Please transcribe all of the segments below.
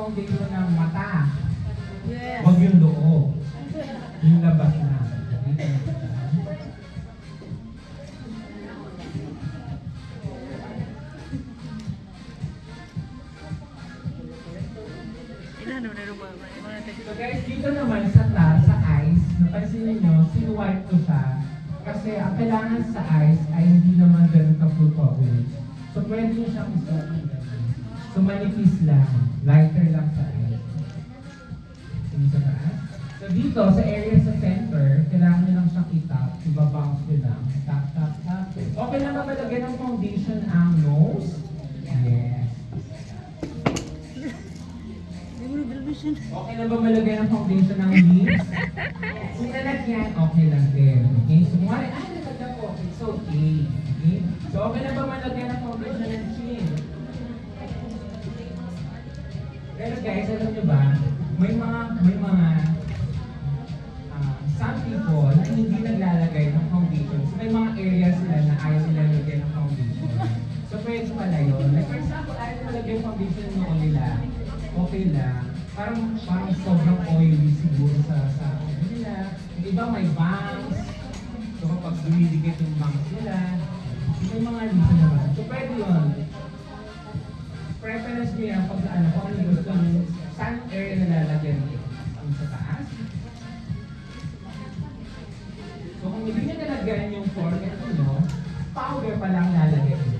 foundation ng mata. Yes. Huwag yung loob. Yung labas na. So guys, dito naman sa eyes, napansin niyo, sinuwipe ko siya. Kasi ang kailangan sa eyes ay hindi naman ganun ka-full coverage. So pwede nyo siyang isuot ng ganun. So manipis lang, lighter lang sa eyes. Yung sa taas. So dito, sa area sa center, kailangan nyo lang siyang itap, ibabounce nyo lang. Tap, tap, tap. Okay lang ba malagyan ng foundation ang nose? Yes. Okay lang ba malagay ng foundation ng lips? Kung nalagyan, okay lang din. Okay? So, kung wala, nalagyan ko, okay. So, okay. Okay? So, okay lang ba malagyan ng foundation ng chin? Pero guys, alam nyo ba, may mga some people na hindi naglalagay ng foundation. So, may mga areas sila na ayaw nila lagyan ng foundation. So, pwede pala yun. Like, for example, ayaw nila lagyan ng foundation noon nila. Okay lang. Parang sobrang oily siguro sa nila. Yung iba may bangs. So kapag dumidikit yung bangs nila, may mga reason naman. So pwede yun. Preference nyo yan pag sa kung ano gusto nyo, saan area na lalagyan nyo? Ang sa taas. So kung hindi nyo nalagyan yung forehead nyo, powder pa lang lalagyan nyo.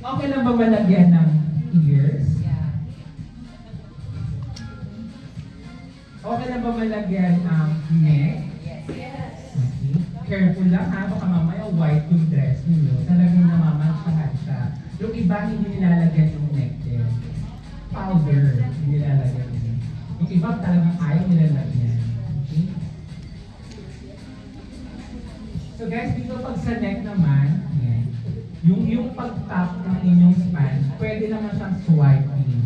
Okay lang ba malagyan ng ears? Okay lang ba malagyan ng neck? Okay. Careful lang ha, baka mamaya white yung dress niyo. Talagang namamansyahan siya. Yung iba hindi nilalagyan yung neck din. Powder, hindi nilalagyan din. Yung iba talagang ayaw nilalagyan. Okay? So guys, dito pag sa neck naman, yan. Yung pag-tap ng inyong sponge, pwede naman siyang swiping.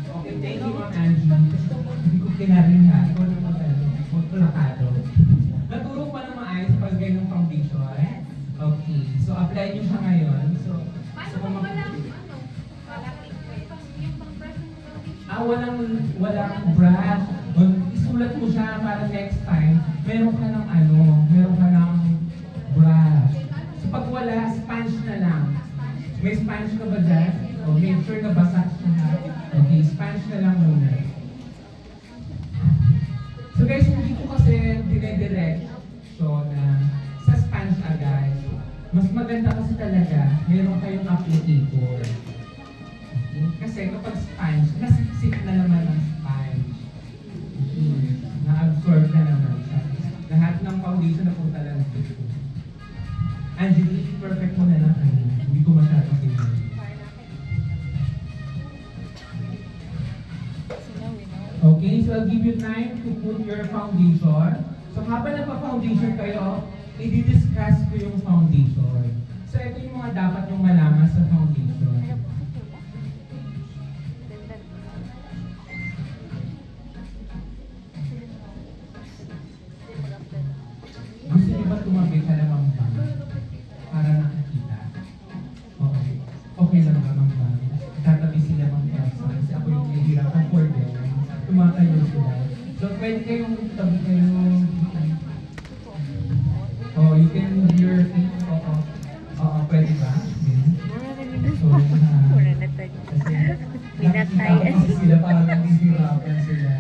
Okay, thank you, Ma'am Angie. Hindi ko kinarihan. Ikaw na magplakado. Naturo pa ng maayos sa paglagay ng foundation. Okay, so apply nyo siya ngayon. So walang brush. Isulat mo siya para next time, meron ka ng brush. So pag wala, sponge na lang. May sponge ka ba dyan? O make sure na basa siya. Okay, sponge na lang muna. So guys, hindi ko kasi dinedirect na sa sponge agad. Mas maganda kasi talaga, meron kayong applicator. Okay? Kasi kapag sponge, nasiksik na naman ang sponge. Okay. Na-absorb na naman siya. Lahat ng foundation na punta lang dito. Angelique, perfect mo na lang kayo. Hindi ko masyadong pinag. Okay, so I'll give you time to put your foundation. So habang nagpa-foundation kayo, i-discuss ko yung foundation. So ito yung mga dapat yung malaman sa foundation. Gusto niyo ba tumabi ka naman ba? Para nakikita. Okay. Okay lang ba mang ba? Tatabi sila mang ba? Kasi ako yung nahihirapan for them. Tumatayo sila. So pwede kayong tabi kayo. Oh, you can move your feet. Oo, pwede ba? So, kasi nakikita ko kasi sila parang nahihirapan sila.